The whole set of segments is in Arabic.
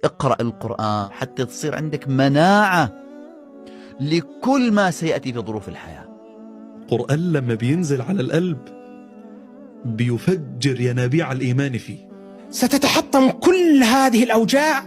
اقرأ القرآن حتى تصير عندك مناعة لكل ما سيأتي في ظروف الحياة. القرآن لما بينزل على القلب بيفجر ينابيع الإيمان فيه. ستتحطم كل هذه الأوجاع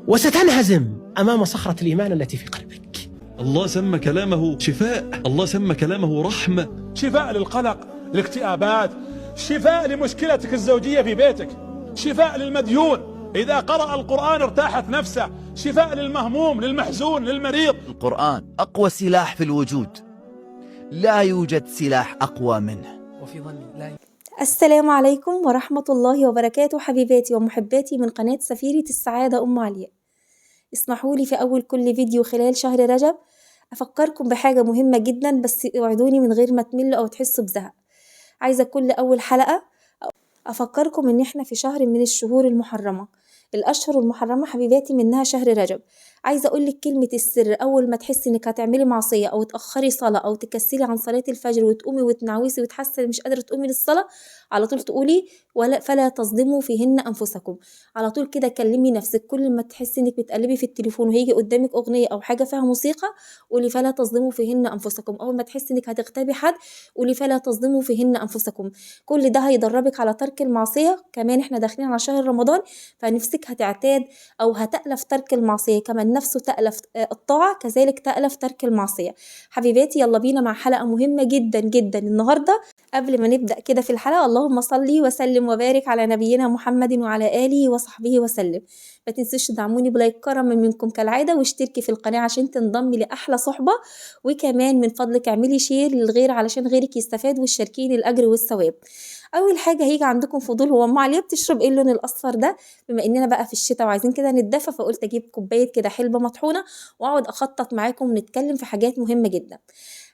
وستنهزم أمام صخرة الإيمان التي في قلبك. الله سمى كلامه شفاء، الله سمى كلامه رحمة، شفاء للقلق، الاكتئابات، شفاء لمشكلتك الزوجية في بيتك، شفاء للمديون إذا قرأ القرآن ارتاحت نفسه، شفاء للمهموم، للمحزون، للمريض. القرآن أقوى سلاح في الوجود، لا يوجد سلاح أقوى منه. وفي ظل لا السلام عليكم ورحمة الله وبركاته حبيباتي ومحباتي من قناة سفيرة السعادة أم علياء. اسمحوا لي في أول كل فيديو خلال شهر رجب أفكركم بحاجة مهمة جدا، بس اوعدوني من غير ما تملوا أو تحسوا بزهق. عايزة كل أول حلقة أفكركم إن إحنا في شهر من الشهور المحرمة. الأشهر المحرمة حبيباتي منها شهر رجب. عايزة أقولك كلمة السر، أول ما تحسي إنك هتعملي معصية أو تأخري صلاة أو تكسلي عن صلاة الفجر وتقومي وتنعوسي وتحسي مش قادرة تقومي للصلاة، على طول تقولي فلا تظلموا فيهن أنفسكم. على طول كده كلمي نفسك، كل ما تحسي إنك بتقلبي في التليفون وهيجي قدامك أغنية أو حاجة فيها موسيقى قولي فلا تظلموا فيهن أنفسكم. أول ما تحسي إنك هتغتابي حد قولي فلا تظلموا فيهن أنفسكم. كل ده هيدربك على ترك المعصية. كمان إحنا داخلين على شهر رمضان، فنفسك هتعتاد أو هتألف ترك المعصية، كمان نفسه تألف الطاعة كذلك تألف ترك المعصية. حبيباتي يلا بينا مع حلقة مهمة جدا جدا النهاردة. قبل ما نبدأ كده في الحلقة، اللهم صلي وسلم وبارك على نبينا محمد وعلى آله وصحبه وسلم. ما تنسوش تدعموني بلايك كرما منكم كالعادة، واشتركي في القناة عشان تنضمي لأحلى صحبة، وكمان من فضلك اعملي شير للغير علشان غيرك يستفاد وتشاركيني الأجر والثواب. اول حاجه هيجي عندكم فضول، هو ام علياء بتشرب ايه اللون الاصفر ده؟ بما اننا بقى في الشتاء وعايزين كده نتدفى، فقلت اجيب كوبايه كده حلبه مطحونه واقعد اخطط معاكم ونتكلم في حاجات مهمه جدا.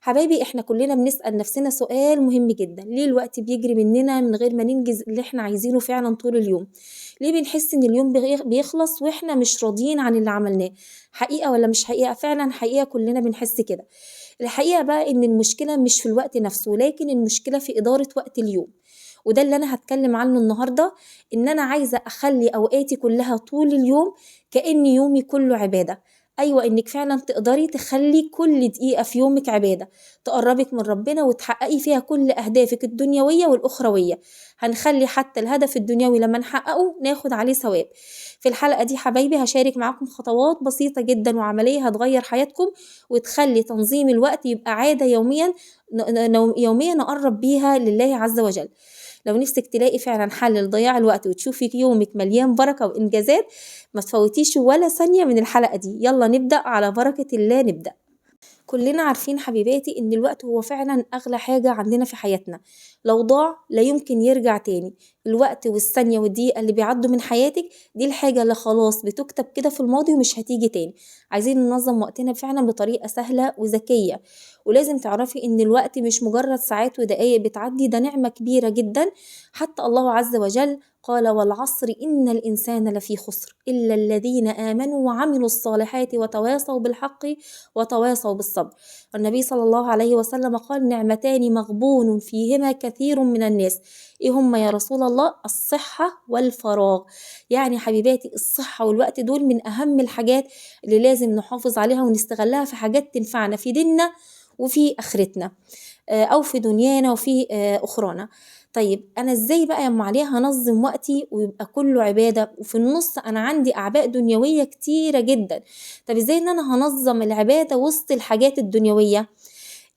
حبايبي احنا كلنا بنسال نفسنا سؤال مهم جدا، ليه الوقت بيجري مننا من غير ما ننجز اللي احنا عايزينه فعلا طول اليوم؟ ليه بنحس ان اليوم بيخلص واحنا مش راضيين عن اللي عملناه؟ حقيقه ولا مش حقيقه؟ فعلا حقيقه، كلنا بنحس كده. الحقيقه بقى ان المشكله مش في الوقت نفسه، لكن المشكله في اداره وقت اليوم. وده اللي أنا هتكلم عنه النهاردة، إن أنا عايزة أخلي أوقاتي كلها طول اليوم كأن يومي كله عبادة. أيوة، إنك فعلا تقدري تخلي كل دقيقة في يومك عبادة تقربك من ربنا وتحققي فيها كل أهدافك الدنيوية والأخروية. هنخلي حتى الهدف الدنيوي لما نحققه ناخد عليه ثواب. في الحلقة دي حبايبي هشارك معاكم خطوات بسيطة جدا وعملية هتغير حياتكم وتخلي تنظيم الوقت يبقى عادة يوميا، يوميا نقرب بيها لله عز وجل. لو نفسك تلاقي فعلا حل لضياع الوقت وتشوفي يومك مليان بركة وإنجازات، ما تفوتيش ولا ثانية من الحلقة دي. يلا نبدأ على بركة الله. نبدأ. كلنا عارفين حبيباتي إن الوقت هو فعلا أغلى حاجة عندنا في حياتنا، لو ضاع لا يمكن يرجع تاني. الوقت والثانية والدقيقة اللي بيعدوا من حياتك دي الحاجة اللي خلاص بتكتب كده في الماضي ومش هتيجي تاني. عايزين ننظم وقتنا فعلا بطريقة سهلة وذكية. ولازم تعرفي إن الوقت مش مجرد ساعات ودقايق بتعدي، ده نعمة كبيرة جدا. حتى الله عز وجل قال والعصر إن الإنسان لفي خسر إلا الذين آمنوا وعملوا الصالحات وتواصوا بالحق وتواصوا بالصبر. النبي صلى الله عليه وسلم قال نعمتان مغبون فيهما كثير من الناس. إيه هم يا رسول الله؟ الصحة والفراغ. يعني حبيباتي الصحة والوقت دول من أهم الحاجات اللي لازم نحافظ عليها ونستغلها في حاجات تنفعنا في ديننا وفي آخرتنا، أو في دنيانا وفي أخرانا. طيب أنا إزاي بقى يا أم عليا هنظم وقتي ويبقى كله عبادة وفي النص أنا عندي أعباء دنيوية كتيرة جدا؟ طب إزاي إن أنا هنظم العبادة وسط الحاجات الدنيوية؟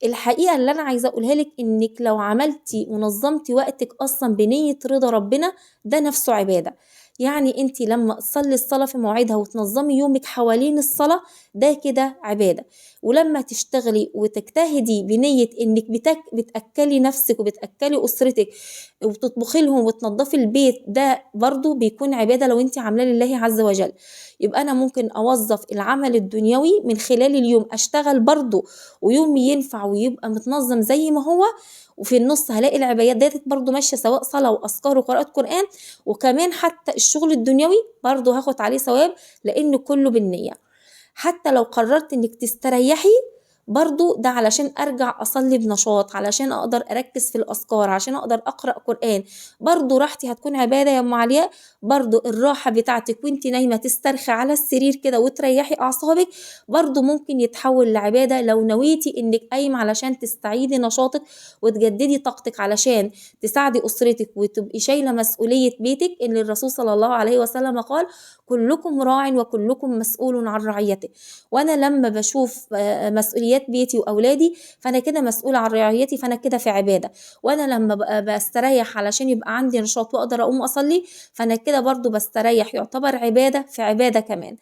الحقيقة اللي أنا عايزة أقولها لك إنك لو عملتي ونظمتي وقتك أصلا بنية رضا ربنا ده نفسه عبادة. يعني انتي لما تصلي الصلاة في مواعيدها وتنظمي يومك حوالين الصلاة ده كده عبادة. ولما تشتغلي وتجتهدي بنية انك بتأكلي نفسك وبتأكلي أسرتك وبتطبخي لهم وتنظفي البيت ده برضو بيكون عبادة لو انتي عاملاه لله عز وجل. يبقى أنا ممكن أوظف العمل الدنيوي من خلال اليوم أشتغل برضو ويومي ينفع ويبقى متنظم زي ما هو، وفي النص هلاقي العبادات برضو ماشية سواء صلاة وأذكار وقراءة قرآن، وكمان حتى الشغل الدنيوي برضو هاخد عليه ثواب لأن كله بالنية. حتى لو قررت إنك تستريحي برضو ده علشان أرجع أصلي بنشاط، علشان أقدر أركز في الأذكار، عشان أقدر أقرأ قرآن. برضو راحتي هتكون عبادة يا أم علياء. برضو الراحة بتاعتك وانت نايمة تسترخي على السرير كده وتريحي أعصابك برضو ممكن يتحول لعبادة لو نويتي إنك قايمة علشان تستعيدي نشاطك وتجددي طاقتك علشان تساعدي أسرتك وتبقي شايلة مسؤولية بيتك. إن الرسول صلى الله عليه وسلم قال: كلكم راع وكلكم مسؤول عن رعيته. وأنا لما بشوف مسؤوليات بيتي وأولادي فأنا كده مسؤولة عن رعيتي، فأنا كده في عبادة. وأنا لما بستريح علشان يبقى عندي نشاط وأقدر أقوم أصلي فأنا كده برضو بستريح، يعتبر عبادة في عبادة كمان.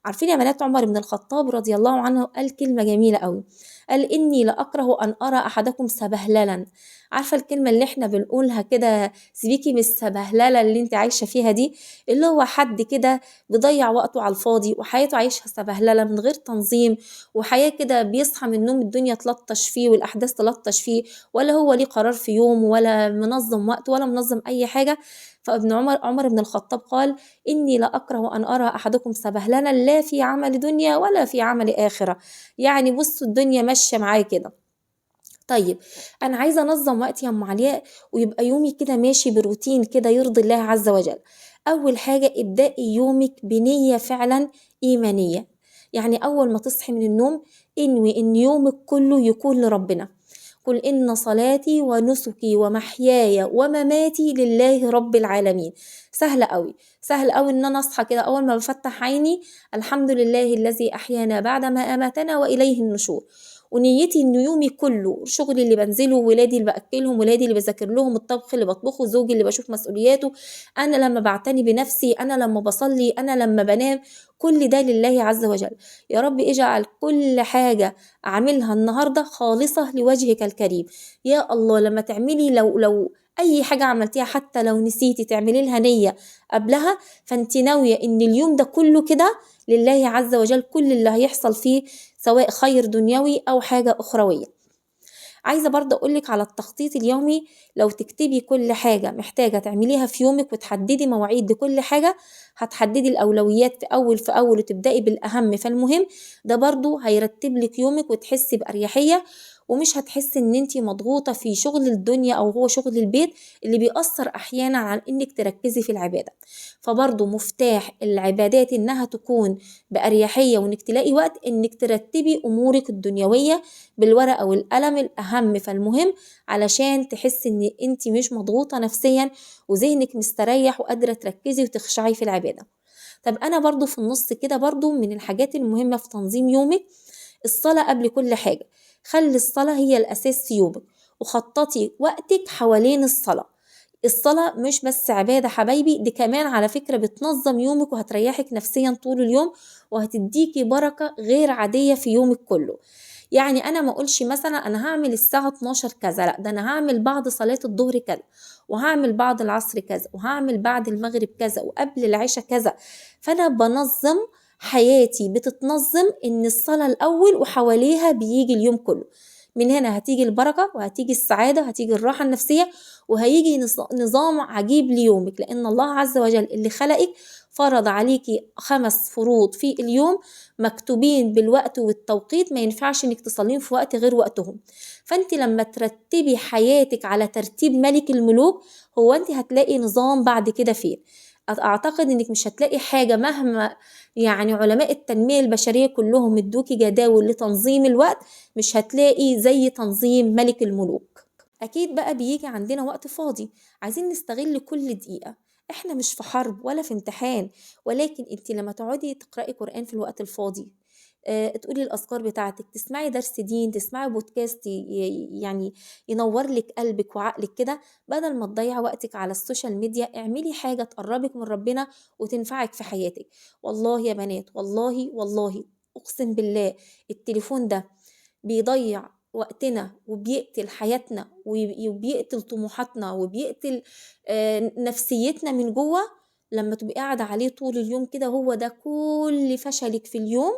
عارفين يا بنات عمر بن الخطاب رضي الله عنه قال كلمة جميلة قوي، قال: إني لأكره أن أرى أحدكم سبهللا. عارفة الكلمة اللي احنا بنقولها كده، سيبيكي من السبهللة اللي انت عايشة فيها دي، اللي هو حد كده بيضيع وقته على الفاضي وحياته عايشها سبهللة من غير تنظيم، وحياة كده بيصحى من النوم الدنيا تلطش فيه والأحداث تلطش فيه، ولا هو ليه قرار في يوم ولا منظم وقت ولا منظم أي حاجة. فابن عمر بن الخطاب قال: إني لأكره أن أرى أحدكم سبهللا لا في عمل دنيا ولا في عمل آخرة. يعني بصوا الدنيا ماشية معايا كده. طيب أنا عايزة أنظم وقتي يا أم علياء ويبقى يومي كده ماشي بروتين كده يرضي الله عز وجل. أول حاجة ابدأي يومك بنية فعلا إيمانية. يعني أول ما تصحي من النوم انوي إن يومك كله يكون لربنا. قل إن صلاتي ونسكي ومحياي ومماتي لله رب العالمين. سهلة قوي، سهل قوي إن أنا أصحى كده أول ما بفتح عيني الحمد لله الذي أحيانا بعدما أماتنا وإليه النشور. ونيتي إن يومي كله شغلي اللي بنزله، ولادي اللي بأكلهم، ولادي اللي بذاكر لهم، الطبخ اللي بطبخه، زوجي اللي بشوف مسؤولياته، أنا لما بعتني بنفسي، أنا لما بصلي، أنا لما بنام، كل ده لله عز وجل. يا رب اجعل كل حاجة أعملها النهاردة خالصة لوجهك الكريم. يا الله لما تعملي لو أي حاجة عملتيها حتى لو نسيتي تعملي لها نية قبلها، فأنت ناوية إن اليوم ده كله كده لله عز وجل، كل اللي هيحصل فيه سواء خير دنيوي أو حاجة أخروية. عايزة برضه أقولك على التخطيط اليومي. لو تكتبي كل حاجة محتاجة تعمليها في يومك وتحددي مواعيد لكل حاجة، هتحددي الأولويات في أول وتبدأي بالأهم فالمهم، ده برضه هيرتب لك يومك وتحسي بأريحية، ومش هتحسي ان انتي مضغوطة في شغل الدنيا او هو شغل البيت اللي بيأثر احيانا عن انك تركزي في العبادة. فبرضو مفتاح العبادات انها تكون بأريحية وانك تلاقي وقت انك ترتبي امورك الدنيوية بالورقة والقلم الاهم فالمهم، علشان تحسي ان انتي مش مضغوطة نفسيا وذهنك مستريح وقادرة تركزي وتخشعي في العبادة. طب انا برضو في النص كده برضو من الحاجات المهمة في تنظيم يومك الصلاة قبل كل حاجة. خلي الصلاة هي الأساس في يومك وخططي وقتك حوالين الصلاة. الصلاة مش بس عبادة حبايبي، دي كمان على فكرة بتنظم يومك وهتريحك نفسيا طول اليوم وهتديكي بركة غير عادية في يومك كله. يعني أنا ما أقولش مثلا أنا هعمل الساعة 12 كذا، لا ده أنا هعمل بعد صلاة الظهر كذا، وهعمل بعد العصر كذا، وهعمل بعد المغرب كذا، وقبل العشاء كذا. فأنا بنظم حياتي، بتتنظم إن الصلاة الأول وحواليها بيجي اليوم كله. من هنا هتيجي البركة وهتيجي السعادة وهتيجي الراحة النفسية وهيجي نظام عجيب ليومك، لأن الله عز وجل اللي خلقك فرض عليكي 5 فروض في اليوم مكتوبين بالوقت والتوقيت، ما ينفعش انك تصلين في وقت غير وقتهم. فانت لما ترتبي حياتك على ترتيب ملك الملوك هو انت هتلاقي نظام بعد كده فيه. اعتقد انك مش هتلاقي حاجة مهما يعني علماء التنمية البشرية كلهم ادوكي جداول لتنظيم الوقت، مش هتلاقي زي تنظيم ملك الملوك. اكيد بقى بيجي عندنا وقت فاضي عايزين نستغل كل دقيقة. احنا مش في حرب ولا في امتحان، ولكن انت لما تقعدي تقرأي قرآن في الوقت الفاضي، تقولي الأذكار بتاعتك، تسمعي درس دين، تسمعي بودكاست يعني ينور لك قلبك وعقلك كده، بدل ما تضيع وقتك على السوشيال ميديا اعملي حاجة تقربك من ربنا وتنفعك في حياتك. والله يا بنات والله أقسم بالله التليفون ده بيضيع وقتنا وبيقتل حياتنا وبيقتل طموحاتنا وبيقتل نفسيتنا من جوه. لما تبقي قاعدة عليه طول اليوم كده هو ده كل فشلك في اليوم.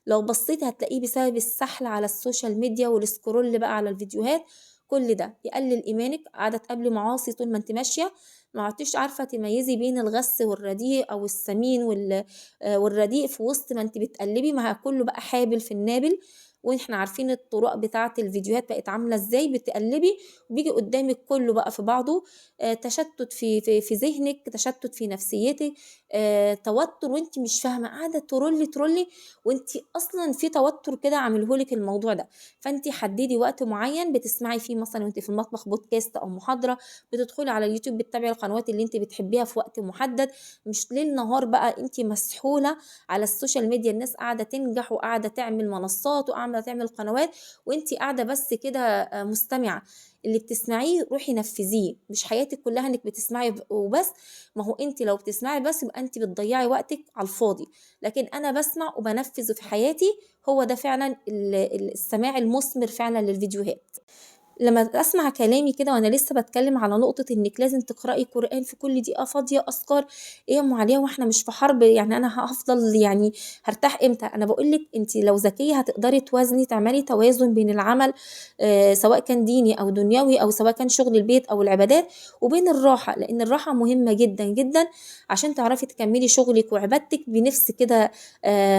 لو بصيتي هتلاقيه بسبب السحل على السوشيال ميديا والسكرول بقى على الفيديوهات. كل ده يقلل إيمانك، قاعدة تقابلي معاصي طول ما انت ماشية، ما عدتيش عارفة تميزي بين الغث والرديء أو السمين والرديء في وسط ما انت بتقلبي، ما كله بقى حابل في النابل. واحنا عارفين الطرق بتاعه الفيديوهات بقت عامله ازاي، بتقلبي وبيجي قدامك كله بقى في بعضه، تشتت في ذهنك، تشتت في نفسيتك، توتر وانت مش فاهمه، قاعده ترولي وانت اصلا في توتر كده عاملهولك الموضوع ده. فانت حددي وقت معين بتسمعي فيه، مثلا وانت في المطبخ بودكاست او محاضره، بتدخلي على اليوتيوب بتتابعي القنوات اللي انت بتحبيها في وقت محدد، مش ليل نهار بقى انت مسحوله على السوشيال ميديا. الناس قاعده تنجح وقاعده تعمل منصات وقاعده تعمل قنوات، وانت قاعده بس كده مستمعه. اللي بتسمعيه روحي نفذيه، مش حياتك كلها انك بتسمعي وبس. ما هو انت لو بتسمعي بس يبقى انت بتضيعي وقتك على الفاضي، لكن انا بسمع وبنفذ في حياتي، هو ده فعلا السماع المثمر فعلا للفيديوهات. لما اسمع كلامي كده وانا لسه بتكلم على نقطه انك لازم تقراي قران في كل دقيقه فاضيه، اذكار ايه يا ام عليا واحنا مش في حرب؟ يعني انا هفضل يعني هرتاح امتى؟ انا بقولك انت لو ذكيه هتقدري توازني، تعملي توازن بين العمل سواء كان ديني او دنيوي، او سواء كان شغل البيت او العبادات، وبين الراحه، لان الراحه مهمه جدا جدا عشان تعرفي تكملي شغلك وعبادتك بنفس كده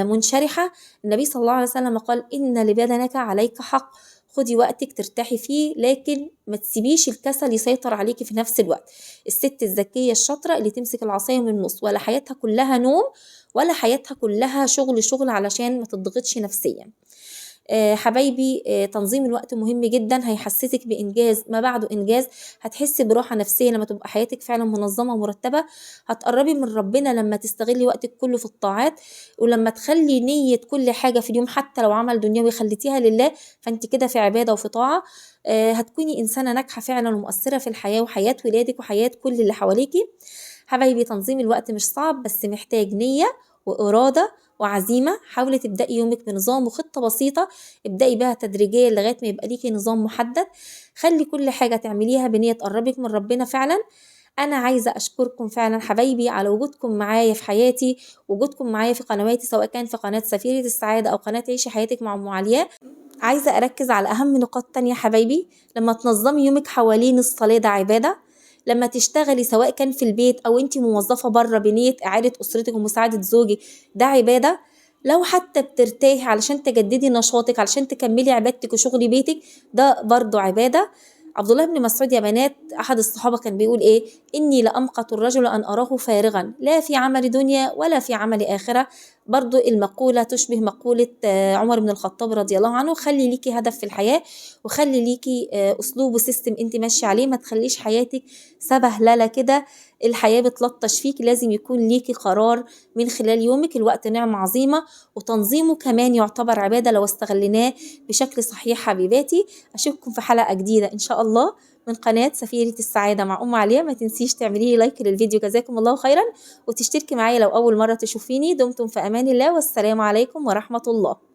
منشرحه. النبي صلى الله عليه وسلم قال ان لبدنك عليك حق، خدي وقتك ترتاحي فيه، لكن ما تسيبيش الكسل يسيطر عليكي في نفس الوقت. الست الذكية الشاطرة اللي تمسك العصاية من النص، ولا حياتها كلها نوم ولا حياتها كلها شغل علشان ما تضغطش نفسيا. حبايبي، تنظيم الوقت مهم جدا، هيحسسك بإنجاز ما بعده إنجاز، هتحسي براحة نفسية لما تبقى حياتك فعلا منظمة ومرتبة، هتقربي من ربنا لما تستغلي وقتك كله في الطاعات، ولما تخلي نية كل حاجة في اليوم حتى لو عمل دنيوي خليتيها لله، فانت كده في عبادة وفي طاعة. هتكوني إنسانة ناجحة فعلا ومؤثرة في الحياة وحياة ولادك وحياة كل اللي حواليكي. حبايبي، تنظيم الوقت مش صعب، بس محتاج نية وإرادة وعزيمة. حاولي تبدأي يومك بنظام وخطة بسيطة، ابدأي بها تدريجيا لغاية ما يبقى ليكي نظام محدد. خلي كل حاجة تعمليها بنية تقربك من ربنا فعلا. أنا عايزة أشكركم فعلا حبايبي على وجودكم معايا في حياتي، وجودكم معايا في قنواتي، سواء كان في قناة سفيرة السعادة أو قناة عيشي حياتك مع أم علياء. عايزة أركز على أهم نقاط تانية حبايبي. لما تنظمي يومك حوالين الصلاة ده عبادة، لما تشتغلي سواء كان في البيت أو أنت موظفة بره بنية إعادة أسرتك ومساعدة زوجك، ده عبادة. لو حتى بترتاحي علشان تجددي نشاطك، علشان تكملي عبادتك وشغل بيتك، ده برضو عبادة. عبد الله بن مسعود يا بنات، أحد الصحابة، كان بيقول إيه؟ إني لأمقت الرجل أن أراه فارغا لا في عمل دنيا ولا في عمل آخرة. برضو المقولة تشبه مقولة عمر بن الخطاب رضي الله عنه. خلي ليكي هدف في الحياة، وخلي ليكي أسلوب وسيستم أنت ماشية عليه، ما تخليش حياتك سبهللة كده، الحياة بتلطش فيك. لازم يكون ليكي قرار من خلال يومك. الوقت نعمة عظيمة، وتنظيمه كمان يعتبر عبادة لو استغلناه بشكل صحيح. حبيباتي، أشوفكم في حلقة جديدة إن شاء الله من قناة سفيرة السعادة مع أم علياء. ما تنسيش تعملي لايك للفيديو، جزاكم الله خيرا، وتشتركي معايا لو أول مرة تشوفيني. دمتم في أمان الله، والسلام عليكم ورحمة الله.